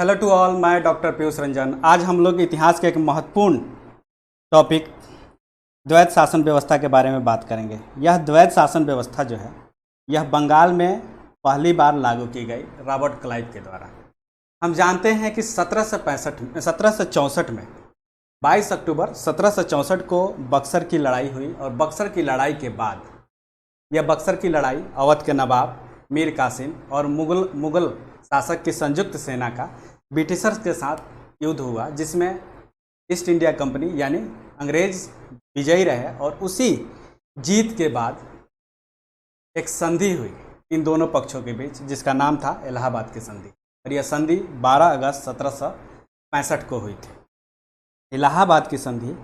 Hello to all, मैं doctor Piyush Ranjan. आज हम लोग इतिहास के एक महत्वपूर्ण टॉपिक द्वैत शासन व्यवस्था के बारे में बात करेंगे। यह द्वैत शासन व्यवस्था जो है यह बंगाल में पहली बार लागू की गई रॉबर्ट क्लाइव के द्वारा। हम जानते हैं कि 1764 में 22 अक्टूबर 1764 को बक्सर की लड़ाई हुई और बक्सर की लड़ाई के बाद यह बक्सर की लड़ाई अवध के नवाब मीर कासिम और मुगल शासक की संयुक्त सेना का ब्रिटिशर्स के साथ युद्ध हुआ, जिसमें ईस्ट इंडिया कंपनी यानी अंग्रेज विजयी रहे और उसी जीत के बाद एक संधि हुई इन दोनों पक्षों के बीच, जिसका नाम था इलाहाबाद की संधि। और यह संधि 12 अगस्त 1765 को हुई थी। इलाहाबाद की संधि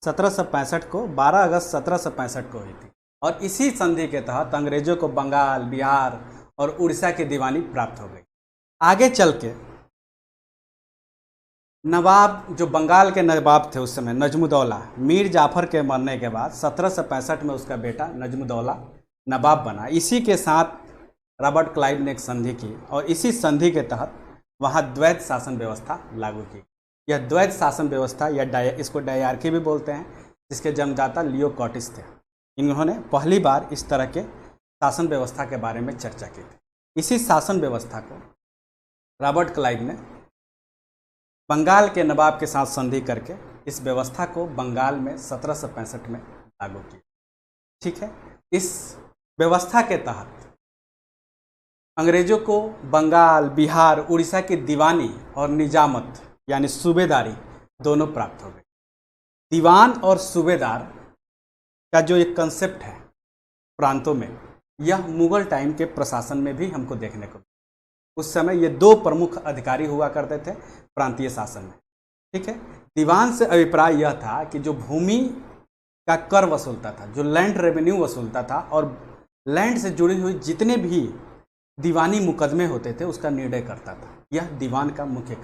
1765 को 12 अगस्त 1765 को हुई थी और इसी संधि के तहत अंग्रेजों को बंगाल, बिहार और उड़ीसा की दीवानी प्राप्त हो गई। आगे चल के नवाब, जो बंगाल के नवाब थे उस समय, नजमुद्दौला, मीर जाफर के मरने के बाद 1765 में उसका बेटा नजमुद्दौला नवाब बना। इसी के साथ रॉबर्ट क्लाइव ने एक संधि की और इसी संधि के तहत वहाँ द्वैत शासन व्यवस्था लागू की। यह द्वैत शासन व्यवस्था या इसको डायरकी भी बोलते हैं, जिसके जन्मदाता लियो कॉटिस थे। इन्होंने पहली बार इस तरह के शासन व्यवस्था के बारे में चर्चा की थी। इसी शासन व्यवस्था को रॉबर्ट क्लाइव ने बंगाल के नवाब के साथ संधि करके इस व्यवस्था को बंगाल में 1765 में लागू किया। ठीक है, इस व्यवस्था के तहत अंग्रेजों को बंगाल, बिहार, उड़ीसा की दीवानी और निजामत यानी सूबेदारी दोनों प्राप्त हो गई। दीवान और सूबेदार का जो एक कंसेप्ट है प्रांतों में, यह मुगल टाइम के प्रशासन में भी हमको देखने को मिला। उस समय ये दो प्रमुख अधिकारी हुआ करते थे प्रांतीय शासन में। ठीक है, दीवान से अभिप्राय यह था कि जो भूमि का कर वसूलता था, जो लैंड रेवेन्यू वसूलता था और लैंड से जुड़ी हुई जितने भी दीवानी मुकदमे होते थे उसका निर्णय करता था। यह दीवान का मुख्य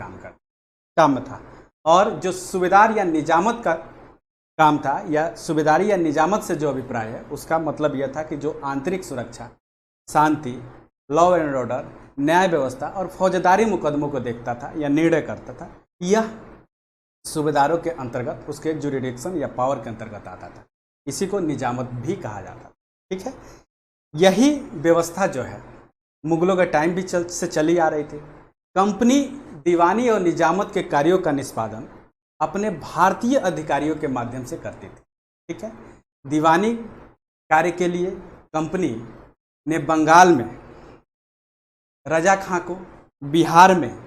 काम था। और जो सूबेदार या निजामत का काम था, या सूबेदारी या निजामत से जो अभिप्राय है उसका मतलब यह था कि जो आंतरिक सुरक्षा, शांति, लॉ एंड ऑर्डर, न्याय व्यवस्था और फौजदारी मुकदमों को देखता था या निर्णय करता था, यह सूबेदारों के अंतर्गत, उसके जुरिडिक्शन या पावर के अंतर्गत आता था। इसी को निजामत भी कहा जाता था। ठीक है, यही व्यवस्था जो है मुगलों के टाइम भी से चली आ रही थी। कंपनी दीवानी और निजामत के कार्यों का निष्पादन अपने भारतीय अधिकारियों के माध्यम से करती थी। ठीक है, दीवानी कार्य के लिए कंपनी ने बंगाल में रजा खां को, बिहार में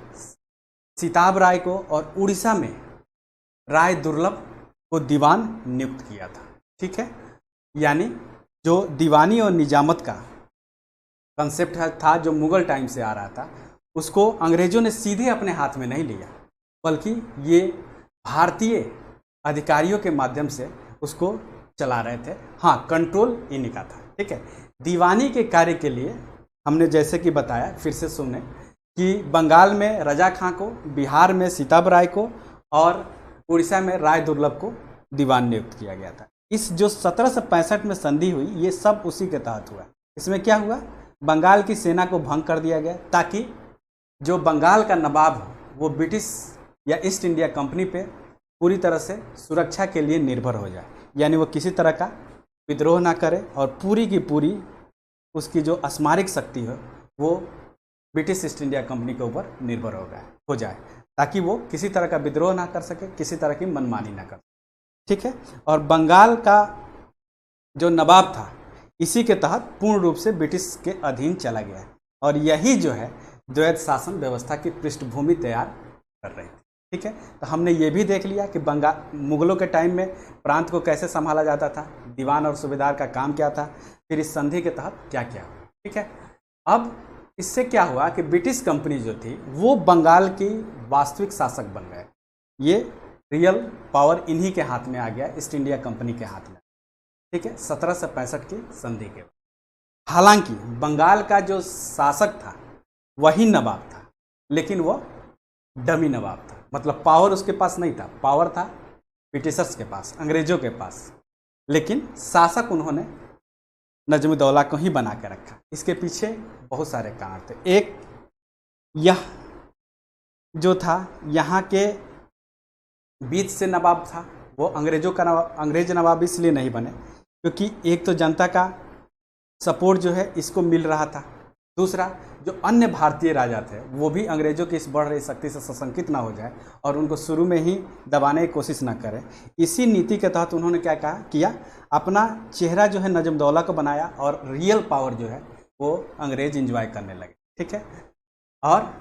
सिताब राय को और उड़ीसा में राय दुर्लभ को दीवान नियुक्त किया था। ठीक है, यानी जो दीवानी और निजामत का कंसेप्ट था जो मुगल टाइम से आ रहा था, उसको अंग्रेजों ने सीधे अपने हाथ में नहीं लिया, बल्कि ये भारतीय अधिकारियों के माध्यम से उसको चला रहे थे। हाँ, कंट्रोल इन्हीं का था। ठीक है, दीवानी के कार्य के लिए हमने जैसे कि बताया, फिर से सुने कि बंगाल में रजा खां को, बिहार में सिताब राय को और उड़ीसा में राय दुर्लभ को दीवान नियुक्त किया गया था। इस जो 1765 में संधि हुई, ये सब उसी के तहत हुआ। इसमें क्या हुआ, बंगाल की सेना को भंग कर दिया गया ताकि जो बंगाल का नवाब हो वो ब्रिटिश या ईस्ट इंडिया कंपनी पे पूरी तरह से सुरक्षा के लिए निर्भर हो जाए, यानी वो किसी तरह का विद्रोह ना करे और पूरी की पूरी उसकी जो स्मारक शक्ति हो वो ब्रिटिश ईस्ट इंडिया कंपनी के ऊपर निर्भर हो जाए, ताकि वो किसी तरह का विद्रोह ना कर सके, किसी तरह की मनमानी ना कर सके। ठीक है, और बंगाल का जो नवाब था इसी के तहत पूर्ण रूप से ब्रिटिश के अधीन चला गया और यही जो है द्वैत शासन व्यवस्था की पृष्ठभूमि तैयार कर रही थी। ठीक है, तो हमने ये भी देख लिया कि मुगलों के टाइम में प्रांत को कैसे संभाला जाता था, दीवान और सूबेदार का काम क्या था, फिर इस संधि के तहत क्या क्या हुआ। ठीक है, अब इससे क्या हुआ कि ब्रिटिश कंपनी जो थी वो बंगाल की वास्तविक शासक बन गए। ये रियल पावर इन्हीं के हाथ में आ गया, ईस्ट इंडिया कंपनी के हाथ में। ठीक है, 1765 की संधि के बाद। हालांकि बंगाल का जो शासक था वही नवाब था, लेकिन वो डमी नवाब था, मतलब पावर उसके पास नहीं था। पावर था ब्रिटिशर्स के पास, अंग्रेजों के पास, लेकिन शासक उन्होंने नजमुद्दौला को ही बना के रखा। इसके पीछे बहुत सारे कारण थे। एक, यह जो था यहाँ के बीच से नवाब था, वो अंग्रेजों का नवाब, अंग्रेज नवाब इसलिए नहीं बने क्योंकि एक तो जनता का सपोर्ट जो है इसको मिल रहा था, दूसरा जो अन्य भारतीय राजा थे वो भी अंग्रेजों की इस बढ़ रही शक्ति से सशंकित ना हो जाए और उनको शुरू में ही दबाने की कोशिश ना करें। इसी नीति के तहत उन्होंने क्या किया, अपना चेहरा जो है नजमुद्दौला को बनाया और रियल पावर जो है वो अंग्रेज इंजॉय करने लगे। ठीक है, और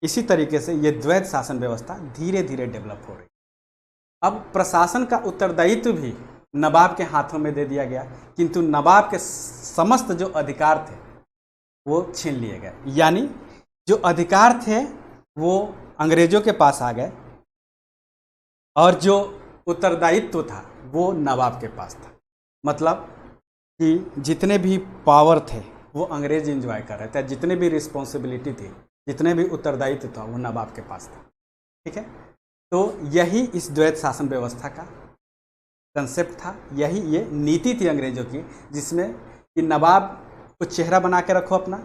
इसी तरीके से ये द्वैत शासन व्यवस्था धीरे धीरे डेवलप हो रही। अब प्रशासन का उत्तरदायित्व भी नवाब के हाथों में दे दिया गया, किंतु नवाब के समस्त जो अधिकार थे वो छीन लिए गए, यानी जो अधिकार थे वो अंग्रेजों के पास आ गए और जो उत्तरदायित्व था वो नवाब के पास था। मतलब कि जितने भी पावर थे वो अंग्रेज एंजॉय कर रहे थे, जितने भी रिस्पॉन्सिबिलिटी थी, जितने भी उत्तरदायित्व था वो नवाब के पास था। ठीक है, तो यही इस द्वैत शासन व्यवस्था का कंसेप्ट था, यही ये नीति थी अंग्रेजों की, जिसमें कि नवाब को चेहरा बना के रखो, अपना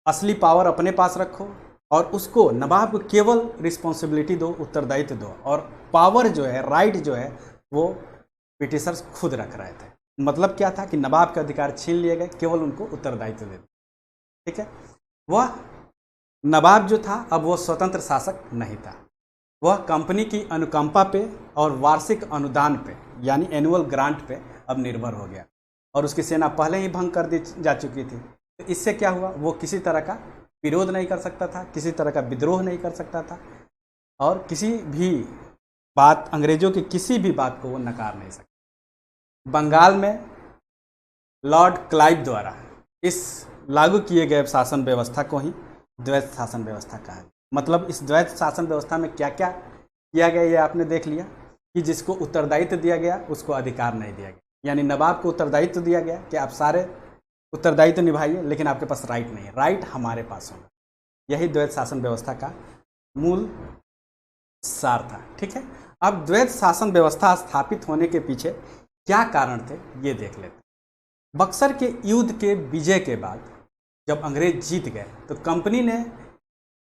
असली पावर अपने पास रखो और उसको नवाब को केवल रिस्पॉन्सिबिलिटी दो, उत्तरदायित्व दो, और पावर जो है, राइट जो है वो ब्रिटिशर्स खुद रख रहे थे। मतलब क्या था कि नवाब के अधिकार छीन लिए गए, केवल उनको उत्तरदायित्व दे दो। ठीक है, वह नवाब जो था अब वो स्वतंत्र शासक नहीं था, वह कंपनी की अनुकंपा पे और वार्षिक अनुदान पे यानी एनुअल ग्रांट पे अब निर्भर हो गया और उसकी सेना पहले ही भंग कर दी जा चुकी थी। तो इससे क्या हुआ, वो किसी तरह का विरोध नहीं कर सकता था, किसी तरह का विद्रोह नहीं कर सकता था और किसी भी बात, अंग्रेजों की किसी भी बात को वो नकार नहीं सकता। बंगाल में लॉर्ड क्लाइव द्वारा इस लागू किए गए शासन व्यवस्था को ही द्वैत शासन व्यवस्था कहा गया। मतलब इस द्वैत शासन व्यवस्था में क्या क्या किया गया ये आपने देख लिया कि जिसको उत्तरदायित्व दिया गया उसको अधिकार नहीं दिया गया, यानी नवाब को उत्तरदायित्व दिया गया कि आप सारे उत्तरदायित्व निभाइए लेकिन आपके पास राइट नहीं है, राइट हमारे पास होगा। यही द्वैत शासन व्यवस्था का मूल सार था। ठीक है, अब द्वैत शासन व्यवस्था स्थापित होने के पीछे क्या कारण थे ये देख लेते। बक्सर के युद्ध के विजय के बाद जब अंग्रेज जीत गए तो कंपनी ने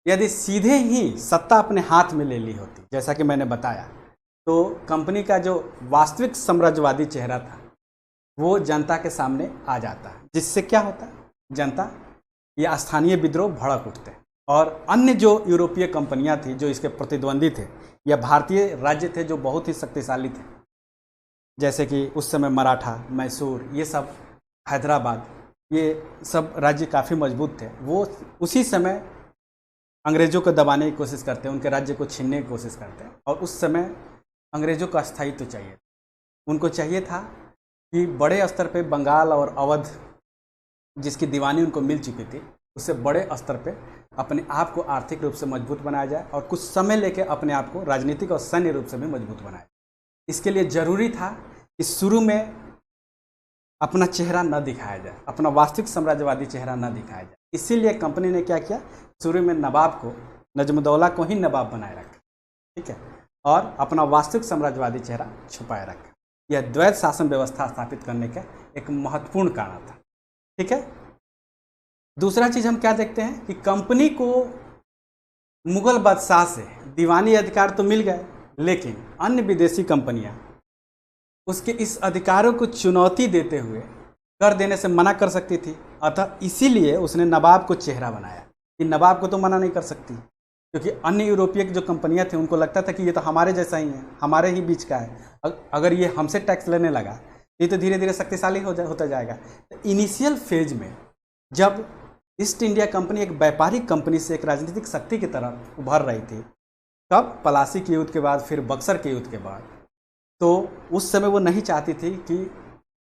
यदि सीधे ही सत्ता अपने हाथ में ले ली होती, जैसा कि मैंने बताया, तो कंपनी का जो वास्तविक साम्राज्यवादी चेहरा था वो जनता के सामने आ जाता, जिससे क्या होता, जनता या स्थानीय विद्रोह भड़क उठते और अन्य जो यूरोपीय कंपनियां थी जो इसके प्रतिद्वंदी थे या भारतीय राज्य थे जो बहुत ही शक्तिशाली थे, जैसे कि उस समय मराठा, मैसूर, ये सब, हैदराबाद, ये सब राज्य काफ़ी मजबूत थे, वो उसी समय अंग्रेजों को दबाने की कोशिश करते हैं, उनके राज्य को छीनने की कोशिश करते हैं। और उस समय अंग्रेजों का स्थायित्व चाहिए, उनको चाहिए था कि बड़े स्तर पे बंगाल और अवध जिसकी दीवानी उनको मिल चुकी थी उससे बड़े स्तर पे अपने आप को आर्थिक रूप से मजबूत बनाया जाए और कुछ समय लेके अपने आप को राजनीतिक और सैन्य रूप से भी मजबूत बनाया। इसके लिए ज़रूरी था कि शुरू में अपना चेहरा न दिखाया जाए, अपना वास्तविक साम्राज्यवादी चेहरा न दिखाया जाए। इसीलिए कंपनी ने क्या किया, शुरू में नवाब को, नजमुद्दौला को ही नवाब बनाए रखा। ठीक है, और अपना वास्तविक साम्राज्यवादी चेहरा छुपाए रखा। यह द्वैत शासन व्यवस्था स्थापित करने का एक महत्वपूर्ण कारण था। ठीक है, दूसरा चीज हम क्या देखते हैं कि कंपनी को मुगल बादशाह से दीवानी अधिकार तो मिल गए, लेकिन अन्य विदेशी कंपनियां उसके इस अधिकारों को चुनौती देते हुए कर देने से मना कर सकती थी। अतः इसीलिए उसने नवाब को चेहरा बनाया कि नवाब को तो मना नहीं कर सकती, क्योंकि अन्य यूरोपीय जो कंपनियां थी उनको लगता था कि ये तो हमारे जैसा ही है, हमारे ही बीच का है, अगर ये हमसे टैक्स लेने लगा ये तो धीरे धीरे शक्तिशाली होता जाएगा। तो इनिशियल फेज में जब ईस्ट इंडिया कंपनी एक व्यापारिक कंपनी से एक राजनीतिक शक्ति की तरह उभर रही थी, तब पलासी के युद्ध के बाद, फिर बक्सर के युद्ध के बाद, तो उस समय वो नहीं चाहती थी कि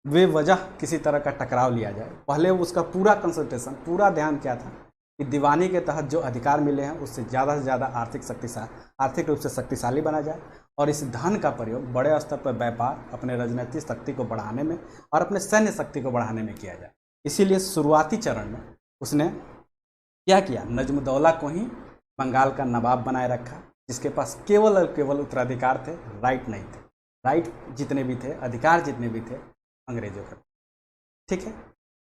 वे वजह किसी तरह का टकराव लिया जाए। पहले उसका पूरा कंसंट्रेशन, पूरा ध्यान क्या था कि दीवानी के तहत जो अधिकार मिले हैं उससे ज़्यादा से ज़्यादा आर्थिक रूप से शक्तिशाली बना जाए और इस धन का प्रयोग बड़े स्तर पर व्यापार, अपने राजनीतिक शक्ति को बढ़ाने में और अपने सैन्य शक्ति को बढ़ाने में किया जाए। इसीलिए शुरुआती चरण में उसने क्या किया, नजमुद्दौला को ही बंगाल का नवाब बनाए रखा, जिसके पास केवल और केवल उत्तराधिकार थे, राइट नहीं थे। राइट जितने भी थे, अधिकार जितने भी थे, अंग्रेजों के। ठीक है,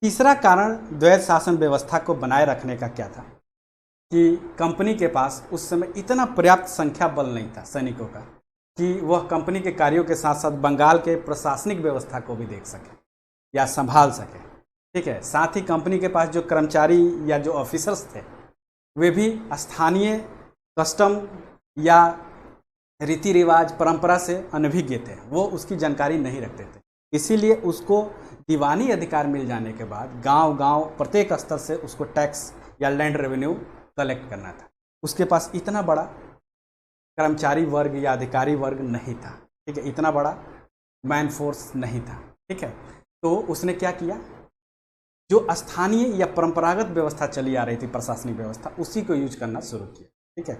तीसरा कारण द्वैध शासन व्यवस्था को बनाए रखने का क्या था कि कंपनी के पास उस समय इतना पर्याप्त संख्या बल नहीं था सैनिकों का कि वह कंपनी के कार्यों के साथ साथ बंगाल के प्रशासनिक व्यवस्था को भी देख सके या संभाल सके। ठीक है, साथ ही कंपनी के पास जो कर्मचारी या जो ऑफिसर्स थे वे भी स्थानीय कस्टम या रीति रिवाज परंपरा से अनभिज्ञ थे, वो उसकी जानकारी नहीं रखते थे। इसीलिए उसको दीवानी अधिकार मिल जाने के बाद गांव गांव प्रत्येक स्तर से उसको टैक्स या लैंड रेवेन्यू कलेक्ट करना था। उसके पास इतना बड़ा कर्मचारी वर्ग या अधिकारी वर्ग नहीं था। ठीक है, इतना बड़ा मैन फोर्स नहीं था। ठीक है, तो उसने क्या किया, जो स्थानीय या परंपरागत व्यवस्था चली आ रही थी प्रशासनिक व्यवस्था, उसी को यूज करना शुरू किया। ठीक है,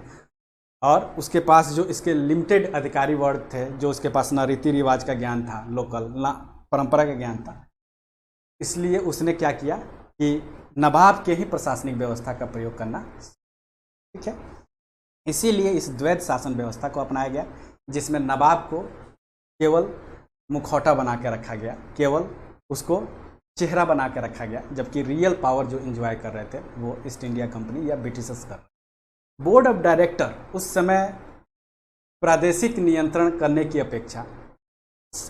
और उसके पास जो इसके लिमिटेड अधिकारी वर्ग थे, जो उसके पास ना रीति रिवाज का ज्ञान था लोकल, ना परंपरा का ज्ञान था, इसलिए उसने क्या किया कि नवाब के ही प्रशासनिक व्यवस्था का प्रयोग करना। ठीक है, इसीलिए इस द्वैध शासन व्यवस्था को अपनाया गया, जिसमें नवाब को केवल मुखौटा बना के रखा गया, केवल उसको चेहरा बना के रखा गया, जबकि रियल पावर जो एंजॉय कर रहे थे वो ईस्ट इंडिया कंपनी या ब्रिटिशर्स कर। बोर्ड ऑफ डायरेक्टर उस समय प्रादेशिक नियंत्रण करने की अपेक्षा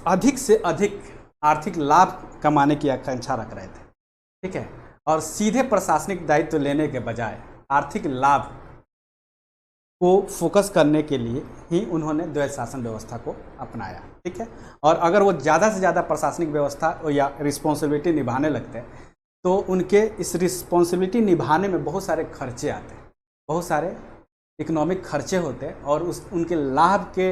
अधिक से अधिक आर्थिक लाभ कमाने की आकांक्षा रख रहे थे। ठीक है, और सीधे प्रशासनिक दायित्व लेने के बजाय आर्थिक लाभ को फोकस करने के लिए ही उन्होंने द्वैध शासन व्यवस्था को अपनाया। ठीक है, और अगर वो ज़्यादा से ज़्यादा प्रशासनिक व्यवस्था या रिस्पॉन्सिबिलिटी निभाने लगते तो उनके इस रिस्पॉन्सिबिलिटी निभाने में बहुत सारे खर्चे आते, बहुत सारे इकोनॉमिक खर्चे होते और उनके लाभ के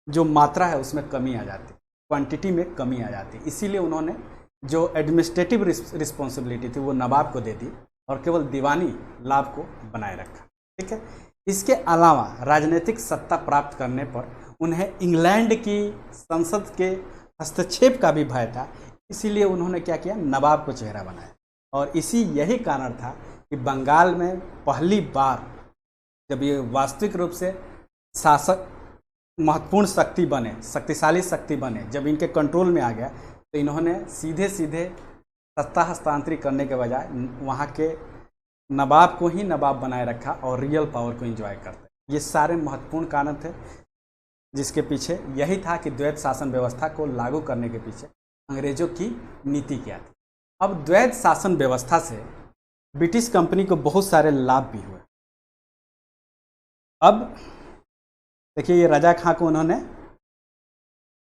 जो मात्रा है उसमें कमी आ जाती, क्वांटिटी में कमी आ जाती। इसीलिए उन्होंने जो एडमिनिस्ट्रेटिव रिस्पॉन्सिबिलिटी थी वो नवाब को दे दी और केवल दीवानी लाभ को बनाए रखा। ठीक है, इसके अलावा राजनीतिक सत्ता प्राप्त करने पर उन्हें इंग्लैंड की संसद के हस्तक्षेप का भी भय था, इसीलिए उन्होंने क्या किया, नवाब को चेहरा बनाया। और यही कारण था कि बंगाल में पहली बार जब ये वास्तविक रूप से शासक महत्वपूर्ण शक्ति बने, शक्तिशाली शक्ति बने, जब इनके कंट्रोल में आ गया, तो इन्होंने सीधे सीधे सत्ता हस्तांतरित करने के बजाय वहाँ के नवाब को ही नवाब बनाए रखा और रियल पावर को एंजॉय करते। ये सारे महत्वपूर्ण कारण थे जिसके पीछे यही था कि द्वैध शासन व्यवस्था को लागू करने के पीछे अंग्रेजों की नीति क्या थी। अब द्वैध शासन व्यवस्था से ब्रिटिश कंपनी को बहुत सारे लाभ भी हुए। अब देखिए, ये रजा खां को उन्होंने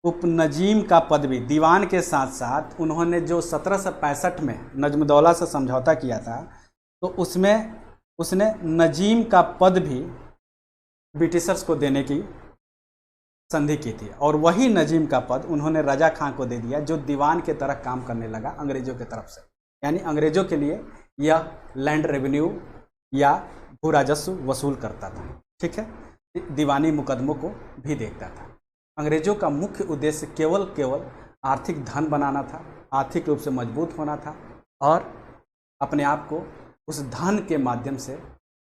उपनजीम का पद भी, दीवान के साथ साथ उन्होंने जो 1765 में नजमुद्दौला से समझौता किया था, तो उसमें उसने नजीम का पद भी ब्रिटिशर्स को देने की संधि की थी, और वही नजीम का पद उन्होंने रजा खां को दे दिया, जो दीवान के तरह काम करने लगा अंग्रेजों की तरफ से। यानी अंग्रेजों के लिए यह लैंड रेवेन्यू या भू राजस्व वसूल करता था। ठीक है, दीवानी मुकदमों को भी देखता था। अंग्रेजों का मुख्य उद्देश्य केवल आर्थिक धन बनाना था, आर्थिक रूप से मजबूत होना था और अपने आप को उस धन के माध्यम से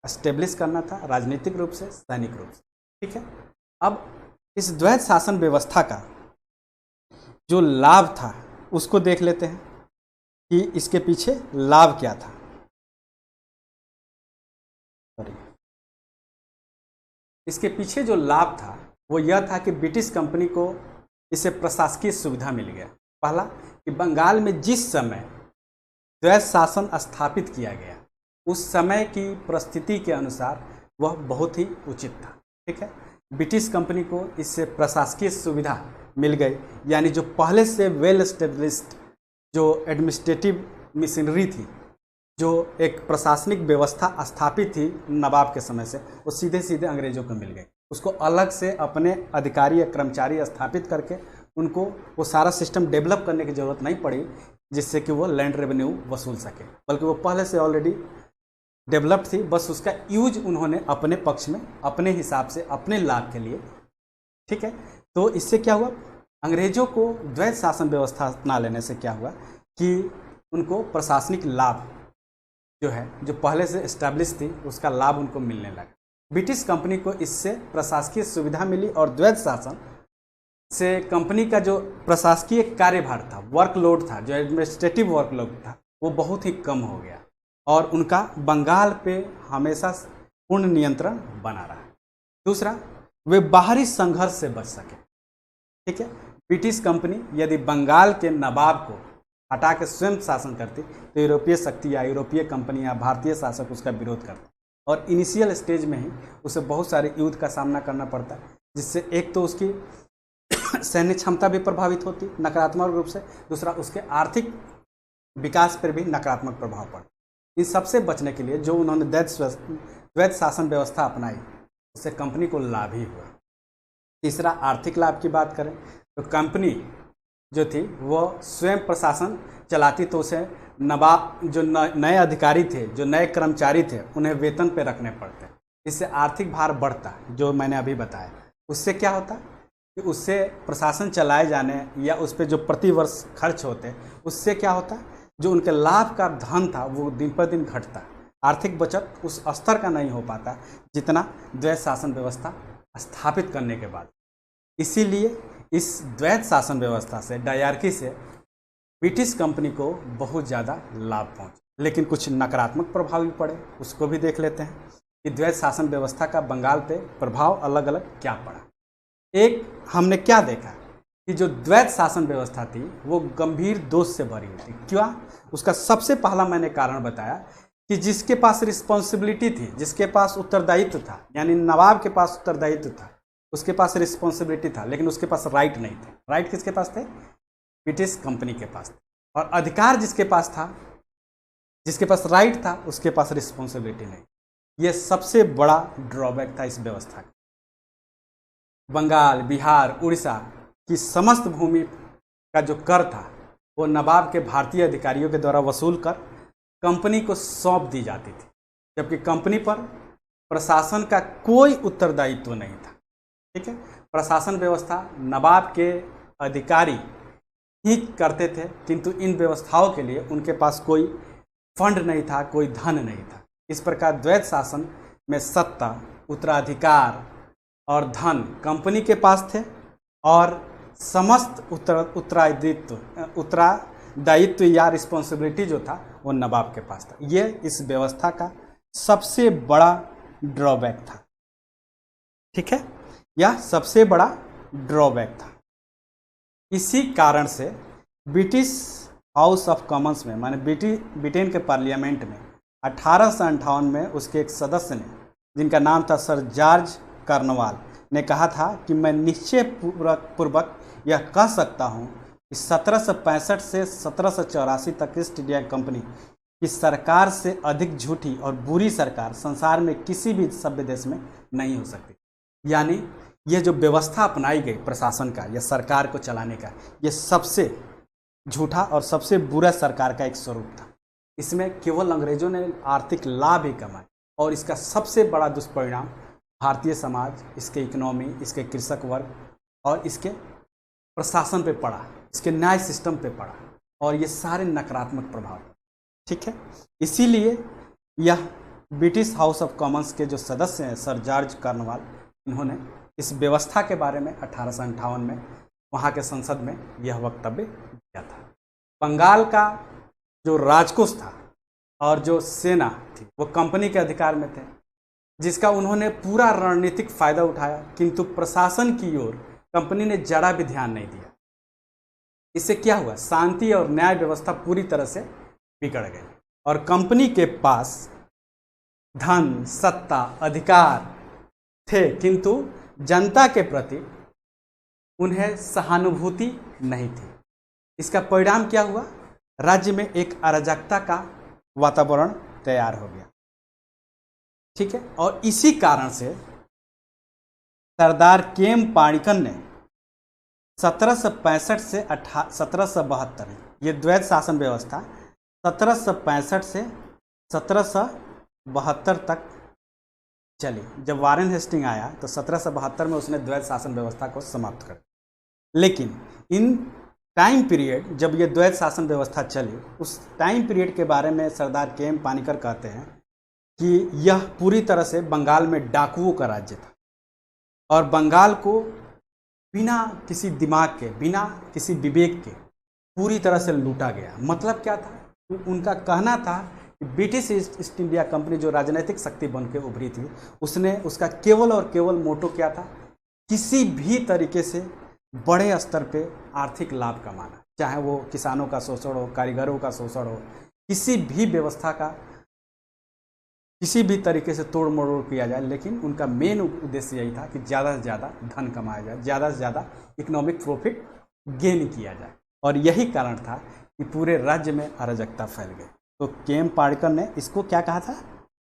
एस्टेब्लिश करना था, राजनीतिक रूप से, सैनिक रूप से। ठीक है, अब इस द्वैध शासन व्यवस्था का जो लाभ था उसको देख लेते हैं कि इसके पीछे लाभ क्या था। इसके पीछे जो लाभ था वो यह था कि ब्रिटिश कंपनी को इससे प्रशासकीय सुविधा मिल गया। पहला कि बंगाल में जिस समय द्वैध शासन स्थापित किया गया, उस समय की परिस्थिति के अनुसार वह बहुत ही उचित था। ठीक है, ब्रिटिश कंपनी को इससे प्रशासकीय सुविधा मिल गई, यानी जो पहले से वेल एस्टेब्लिश्ड जो एडमिनिस्ट्रेटिव मशीनरी थी, जो एक प्रशासनिक व्यवस्था स्थापित थी नवाब के समय से, वो सीधे सीधे अंग्रेजों को मिल गई। उसको अलग से अपने अधिकारी या कर्मचारी स्थापित करके उनको वो सारा सिस्टम डेवलप करने की ज़रूरत नहीं पड़ी जिससे कि वो लैंड रेवेन्यू वसूल सके, बल्कि वो पहले से ऑलरेडी डेवलप्ड थी। बस उसका यूज उन्होंने अपने पक्ष में, अपने हिसाब से, अपने लाभ के लिए। ठीक है, तो इससे क्या हुआ, अंग्रेजों को द्वैध शासन व्यवस्था अपना लेने से क्या हुआ कि उनको प्रशासनिक लाभ जो है, जो पहले से एस्टैब्लिश थी, उसका लाभ उनको मिलने लगा। ब्रिटिश कंपनी को इससे प्रशासकीय सुविधा मिली और द्वैध शासन से कंपनी का जो प्रशासकीय कार्यभार था, वर्कलोड था, जो एडमिनिस्ट्रेटिव वर्कलोड था, वो बहुत ही कम हो गया और उनका बंगाल पे हमेशा पूर्ण नियंत्रण बना रहा। दूसरा, वे बाहरी संघर्ष से बच सके। ठीक है, ब्रिटिश कंपनी यदि बंगाल के नवाब को हटा के स्वयं शासन करती तो यूरोपीय शक्ति या यूरोपीय कंपनी या भारतीय शासक उसका विरोध करते और इनिशियल स्टेज में ही उसे बहुत सारे युद्ध का सामना करना पड़ता, जिससे एक तो उसकी सैन्य क्षमता भी प्रभावित होती नकारात्मक रूप से, दूसरा उसके आर्थिक विकास पर भी नकारात्मक प्रभाव पड़ा। इन सबसे बचने के लिए जो उन्होंने द्वैत शासन व्यवस्था अपनाई उससे कंपनी को लाभ ही हुआ। तीसरा, आर्थिक लाभ की बात करें तो कंपनी जो थी वो स्वयं प्रशासन चलाती, तो उसे नवाब जो नए अधिकारी थे, जो नए कर्मचारी थे, उन्हें वेतन पे रखने पड़ते। इससे आर्थिक भार बढ़ता, जो मैंने अभी बताया। उससे क्या होता कि उससे प्रशासन चलाए जाने या उस पर जो प्रतिवर्ष खर्च होते उससे क्या होता, जो उनके लाभ का धन था वो दिन पर दिन घटता। आर्थिक बचत उस स्तर का नहीं हो पाता जितना द्वैत शासन व्यवस्था स्थापित करने के बाद। इसीलिए इस द्वैत शासन व्यवस्था से, डायरकी से ब्रिटिश कंपनी को बहुत ज़्यादा लाभ पहुंचा, लेकिन कुछ नकारात्मक प्रभाव भी पड़े, उसको भी देख लेते हैं कि द्वैत शासन व्यवस्था का बंगाल पे प्रभाव अलग अलग क्या पड़ा। एक, हमने क्या देखा कि जो द्वैत शासन व्यवस्था थी वो गंभीर दोष से भरी हुई थी। क्या? उसका सबसे पहला मैंने कारण बताया कि जिसके पास रिस्पॉन्सिबिलिटी थी, जिसके पास उत्तरदायित्व था, यानी नवाब के पास उत्तरदायित्व था, उसके पास रिस्पॉन्सिबिलिटी था, लेकिन उसके पास राइट नहीं थे। राइट किसके पास थे? ब्रिटिश कंपनी के पास थे। और अधिकार जिसके पास था, जिसके पास राइट था, उसके पास रिस्पॉन्सिबिलिटी नहीं। यह सबसे बड़ा ड्रॉबैक था इस व्यवस्था का। बंगाल, बिहार, उड़ीसा की समस्त भूमि का जो कर था वो नवाब के भारतीय अधिकारियों के द्वारा वसूल कर कंपनी को सौंप दी जाती थी, जबकि कंपनी पर प्रशासन का कोई उत्तरदायित्व नहीं था। ठीक है, प्रशासन व्यवस्था नवाब के अधिकारी ही करते थे, किंतु इन व्यवस्थाओं के लिए उनके पास कोई फंड नहीं था, कोई धन नहीं था। इस प्रकार द्वैत शासन में सत्ता, उत्तराधिकार और धन कंपनी के पास थे और समस्त उत्तरदायित्व या रिस्पॉन्सिबिलिटी जो था वो नवाब के पास था। ये इस व्यवस्था का सबसे बड़ा ड्रॉबैक था। ठीक है, यह सबसे बड़ा ड्रॉबैक था। इसी कारण से ब्रिटिश हाउस ऑफ कॉमन्स में, माने ब्रिटेन के पार्लियामेंट में 1858 में उसके एक सदस्य ने, जिनका नाम था सर जॉर्ज कॉर्नवाल, ने कहा था कि मैं निश्चय पूर्वक यह कह सकता हूँ कि 1765 से 1784 तक ईस्ट इंडिया कंपनी की सरकार से अधिक झूठी और बुरी सरकार संसार में किसी भी सभ्य देश में नहीं हो सकती। यानी यह जो व्यवस्था अपनाई गई प्रशासन का या सरकार को चलाने का, यह सबसे झूठा और सबसे बुरा सरकार का एक स्वरूप था। इसमें केवल अंग्रेजों ने आर्थिक लाभ ही कमाए और इसका सबसे बड़ा दुष्परिणाम भारतीय समाज, इसके इकोनॉमी, इसके कृषक वर्ग और इसके प्रशासन पे पड़ा, इसके न्याय सिस्टम पे पड़ा और ये सारे नकारात्मक प्रभाव। ठीक है, इसीलिए यह ब्रिटिश हाउस ऑफ कॉमन्स के जो सदस्य हैं सर जॉर्ज कॉर्नवाल, इन्होंने इस व्यवस्था के बारे में 1858 में वहाँ के संसद में यह वक्तव्य दिया था। बंगाल का जो राजकोष था और जो सेना थी वो कंपनी के अधिकार में थे, जिसका उन्होंने पूरा रणनीतिक फायदा उठाया, किंतु प्रशासन की ओर कंपनी ने जरा भी ध्यान नहीं दिया। इससे क्या हुआ? शांति और न्याय व्यवस्था पूरी तरह से बिगड़ गई और कंपनी के पास धन, सत्ता, अधिकार थे, किंतु जनता के प्रति उन्हें सहानुभूति नहीं थी। इसका परिणाम क्या हुआ? राज्य में एक अराजकता का वातावरण तैयार हो गया। ठीक है, और इसी कारण से सरदार केएम पाणिकर ने 1765 से 1772, ये द्वैत शासन व्यवस्था 1765 से 1772 तक चली। जब वारेन हेस्टिंग आया तो 1772 में उसने द्वैत शासन व्यवस्था को समाप्त कर दिया। लेकिन इन टाइम पीरियड जब ये द्वैत शासन व्यवस्था चली, उस टाइम पीरियड के बारे में सरदार केएम पाणिकर कहते हैं कि यह पूरी तरह से बंगाल में डाकुओं का राज्य था और बंगाल को बिना किसी दिमाग के, बिना किसी विवेक के पूरी तरह से लूटा गया। मतलब क्या था उनका कहना था कि ब्रिटिश ईस्ट इंडिया कंपनी जो राजनीतिक शक्ति बन के उभरी थी, उसने उसका केवल और केवल मोटो क्या था, किसी भी तरीके से बड़े स्तर पे आर्थिक लाभ कमाना, चाहे वो किसानों का शोषण हो, कारीगरों का शोषण हो, किसी भी व्यवस्था का किसी भी तरीके से तोड़ मरोड़ किया जाए, लेकिन उनका मेन उद्देश्य यही था कि ज़्यादा से ज़्यादा धन कमाया जाए, ज़्यादा से ज़्यादा इकोनॉमिक प्रॉफिट गेन किया जाए। और यही कारण था कि पूरे राज्य में अराजकता फैल गई। तो के.एम. पार्कर ने इसको क्या कहा था,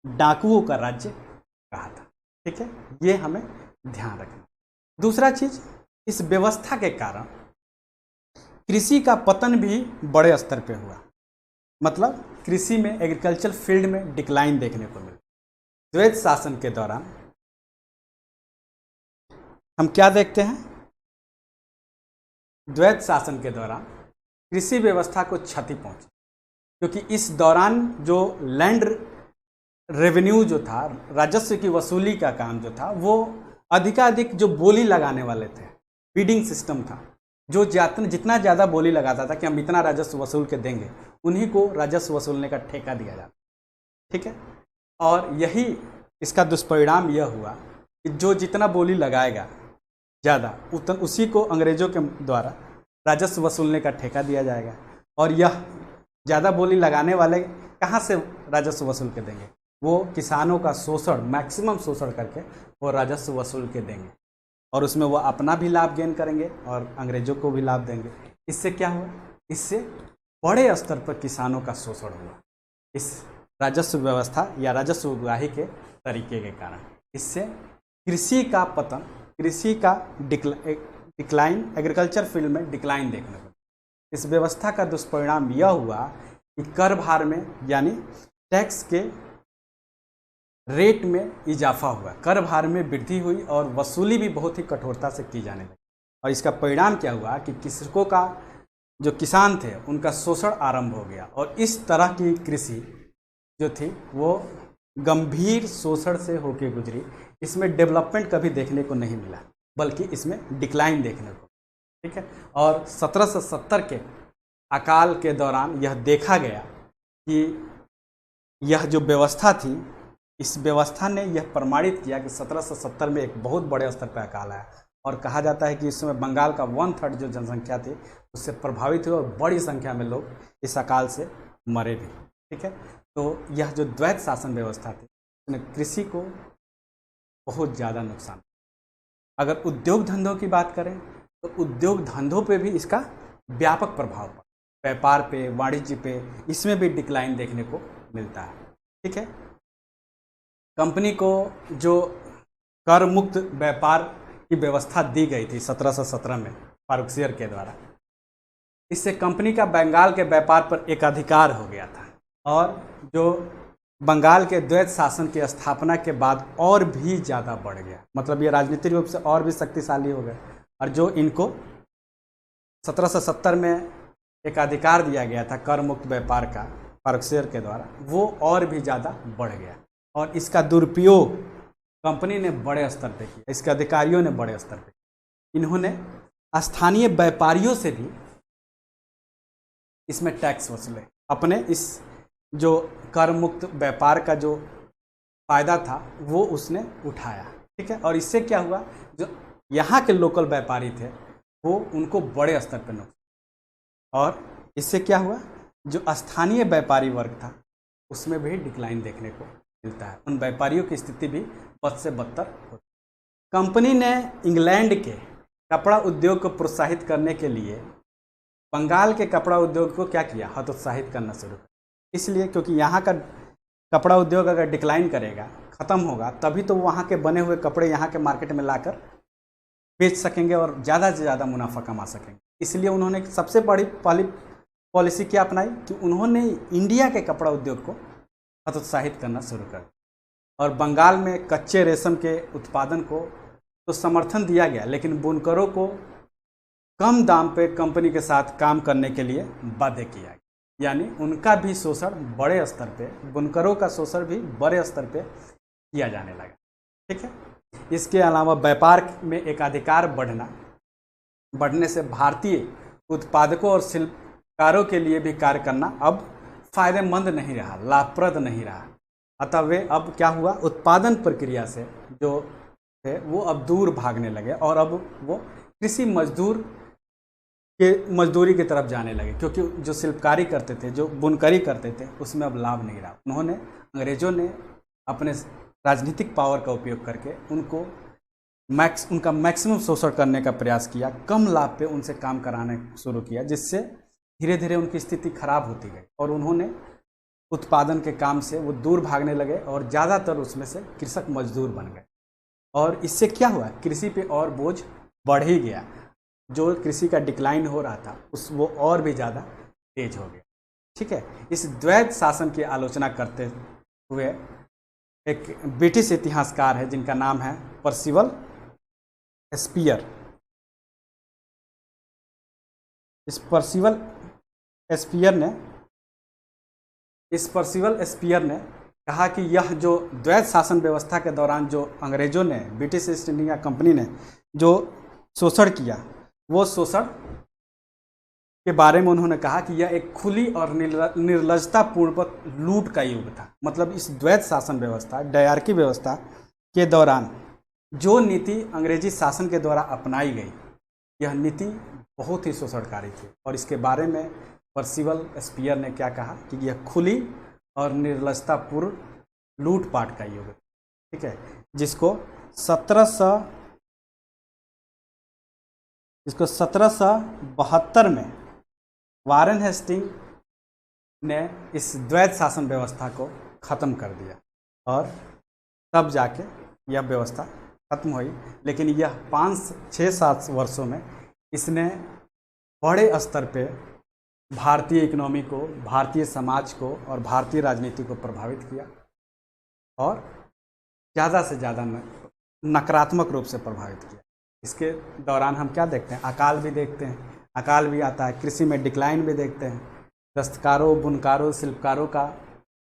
डाकुओं का राज्य कहा था। ठीक है, ये हमें ध्यान रखना। दूसरा चीज, इस व्यवस्था के कारण कृषि का पतन भी बड़े स्तर पे हुआ। मतलब कृषि में, एग्रीकल्चर फील्ड में डिक्लाइन देखने को मिला। द्वैत शासन के दौरान हम क्या देखते हैं, द्वैत शासन के दौरान कृषि व्यवस्था को क्षति पहुंची, क्योंकि इस दौरान जो लैंड रेवेन्यू जो था, राजस्व की वसूली का काम जो था, वो अधिकाधिक जो बोली लगाने वाले थे, बीडिंग सिस्टम था, जो जितना ज़्यादा बोली लगाता था कि हम इतना राजस्व वसूल के देंगे, उन्हीं को राजस्व वसूलने का ठेका दिया जाता। ठीक है, और यही इसका दुष्परिणाम यह हुआ कि जो जितना बोली लगाएगा ज़्यादा, उसी को अंग्रेज़ों के द्वारा राजस्व वसूलने का ठेका दिया जाएगा। और यह ज़्यादा बोली लगाने वाले कहाँ से राजस्व वसूल के देंगे, वो किसानों का शोषण, मैक्सिमम शोषण करके वो राजस्व वसूल के देंगे, और उसमें वो अपना भी लाभ गेन करेंगे और अंग्रेजों को भी लाभ देंगे। इससे क्या हुआ, इससे बड़े स्तर पर किसानों का शोषण हुआ, इस राजस्व व्यवस्था या राजस्व उगाही के तरीके के कारण। इससे कृषि का पतन, कृषि का डिक्लाइन, एग्रीकल्चर फील्ड में डिक्लाइन देखने को। इस व्यवस्था का दुष्परिणाम यह हुआ कि कर भार में, यानी टैक्स के रेट में इजाफा हुआ, कर भार में वृद्धि हुई और वसूली भी बहुत ही कठोरता से की जाने लगी। और इसका परिणाम क्या हुआ कि कृषकों का, जो किसान थे, उनका शोषण आरंभ हो गया। और इस तरह की कृषि जो थी वो गंभीर शोषण से होकर गुजरी। इसमें डेवलपमेंट कभी देखने को नहीं मिला, बल्कि इसमें डिक्लाइन देखने को। ठीक है, और 1770 के अकाल के दौरान यह देखा गया कि यह जो व्यवस्था थी, इस व्यवस्था ने यह प्रमाणित किया कि 1770 में एक बहुत बड़े स्तर पर अकाल आया। और कहा जाता है कि इस समय बंगाल का 1/3 जो जनसंख्या थी उससे प्रभावित हुई और बड़ी संख्या में लोग इस अकाल से मरे भी। ठीक है, तो यह जो द्वैत शासन व्यवस्था थी, उसने कृषि को बहुत ज़्यादा नुकसान। अगर उद्योग धंधों की बात करें तो उद्योग धंधों पे भी इसका व्यापक प्रभाव पड़ा, व्यापार पे, वाणिज्य पे, इसमें भी डिक्लाइन देखने को मिलता है। ठीक है, कंपनी को जो कर मुक्त व्यापार की व्यवस्था दी गई थी 1717 में फारुखसियर के द्वारा, इससे कंपनी का बंगाल के व्यापार पर एक अधिकार हो गया था। और जो बंगाल के द्वैत शासन की स्थापना के बाद और भी ज़्यादा बढ़ गया, मतलब ये राजनीतिक रूप से और भी शक्तिशाली हो गए। और जो इनको 1770 में एक अधिकार दिया गया था कर मुक्त व्यापार का फारुखसियर के द्वारा, वो और भी ज़्यादा बढ़ गया। और इसका दुरुपयोग कंपनी ने बड़े स्तर पे किया, इसके अधिकारियों ने बड़े स्तर पे। इन्होंने स्थानीय व्यापारियों से भी इसमें टैक्स वसूले, अपने इस जो कर मुक्त व्यापार का जो फायदा था वो उसने उठाया। ठीक है, और इससे क्या हुआ, जो यहाँ के लोकल व्यापारी थे वो, उनको बड़े स्तर पर नुकसान। और इससे क्या हुआ, जो स्थानीय व्यापारी वर्ग था उसमें भी डिक्लाइन देखने को मिलता है। उन व्यापारियों की स्थिति भी बद से बदतर होती। कंपनी ने इंग्लैंड के कपड़ा उद्योग को प्रोत्साहित करने के लिए बंगाल के कपड़ा उद्योग को क्या किया, हतोत्साहित करना शुरू किया। इसलिए क्योंकि यहाँ का कपड़ा उद्योग अगर डिक्लाइन करेगा, ख़त्म होगा, तभी तो वहाँ के बने हुए कपड़े यहाँ के मार्केट में लाकर बेच सकेंगे और ज़्यादा से ज़्यादा मुनाफा कमा सकेंगे। इसलिए उन्होंने सबसे बड़ी पहली पॉलिसी क्या अपनाई कि उन्होंने इंडिया के कपड़ा उद्योग को हतोत्साहित करना शुरू कर दिया। और बंगाल में कच्चे रेशम के उत्पादन को तो समर्थन दिया गया, लेकिन बुनकरों को कम दाम पे कंपनी के साथ काम करने के लिए बाध्य किया गया। यानी उनका भी शोषण बड़े स्तर पे, बुनकरों का शोषण भी बड़े स्तर पे किया जाने लगा। ठीक है, इसके अलावा व्यापार में एक अधिकार बढ़ने से भारतीय उत्पादकों और शिल्पकारों के लिए भी कार्य करना अब फायदेमंद नहीं रहा, लाभप्रद नहीं रहा। अतः वे अब क्या हुआ, उत्पादन प्रक्रिया से जो थे वो अब दूर भागने लगे और अब वो कृषि मजदूरी की तरफ जाने लगे, क्योंकि जो शिल्पकारी करते थे, जो बुनकरी करते थे, उसमें अब लाभ नहीं रहा। उन्होंने, अंग्रेजों ने अपने राजनीतिक पावर का उपयोग करके उनका मैक्सिमम शोषण करने का प्रयास किया, कम लाभ पे उनसे काम कराने शुरू किया, जिससे धीरे धीरे उनकी स्थिति खराब होती गई और उन्होंने उत्पादन के काम से वो दूर भागने लगे और ज़्यादातर उसमें से कृषक मजदूर बन गए। और इससे क्या हुआ, कृषि पे और बोझ बढ़ ही गया। जो कृषि का डिक्लाइन हो रहा था वो और भी ज़्यादा तेज हो गया। ठीक है, इस द्वैध शासन की आलोचना करते हुए एक ब्रिटिश इतिहासकार है जिनका नाम है पर्सिवल स्पीयर। इस पर्सिवल स्पीयर ने कहा कि यह जो द्वैध शासन व्यवस्था के दौरान जो अंग्रेजों ने, ब्रिटिश ईस्ट इंडिया कंपनी ने जो शोषण किया, वो शोषण के बारे में उन्होंने कहा कि यह एक खुली और निर्लजतापूर्वक लूट का युग था। मतलब इस द्वैध शासन व्यवस्था, डायरकी व्यवस्था के दौरान जो नीति अंग्रेजी शासन के द्वारा अपनाई गई, यह नीति बहुत ही शोषणकारी थी। और इसके बारे में पर्सिवल स्पीयर ने क्या कहा कि यह खुली और निर्लजतापूर्ण लूटपाट का युग है। ठीक है, जिसको 1772 में वारेन हेस्टिंग ने इस द्वैध शासन व्यवस्था को ख़त्म कर दिया और तब जाके यह व्यवस्था खत्म हुई। लेकिन यह 5-6-7 वर्षों में इसने बड़े स्तर पे भारतीय इकोनॉमी को, भारतीय समाज को और भारतीय राजनीति को प्रभावित किया और ज़्यादा से ज़्यादा नकारात्मक रूप से प्रभावित किया। इसके दौरान हम क्या देखते हैं, अकाल भी देखते हैं, अकाल भी आता है, कृषि में डिक्लाइन भी देखते हैं, दस्तकारों, बुनकारों, शिल्पकारों का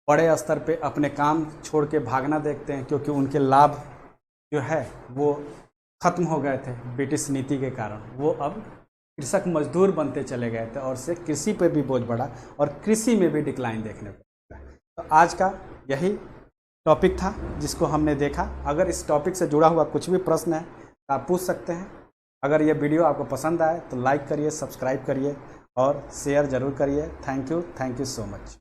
बड़े स्तर पे अपने काम छोड़ के भागना देखते हैं, क्योंकि उनके लाभ जो है वो ख़त्म हो गए थे ब्रिटिश नीति के कारण। वो अब कृषक मजदूर बनते चले गए थे और से कृषि पर भी बोझ बढ़ा और कृषि में भी डिक्लाइन देखने को मिला। तो आज का यही टॉपिक था जिसको हमने देखा। अगर इस टॉपिक से जुड़ा हुआ कुछ भी प्रश्न है तो आप पूछ सकते हैं। अगर ये वीडियो आपको पसंद आए तो लाइक करिए, सब्सक्राइब करिए और शेयर ज़रूर करिए। Thank you so much.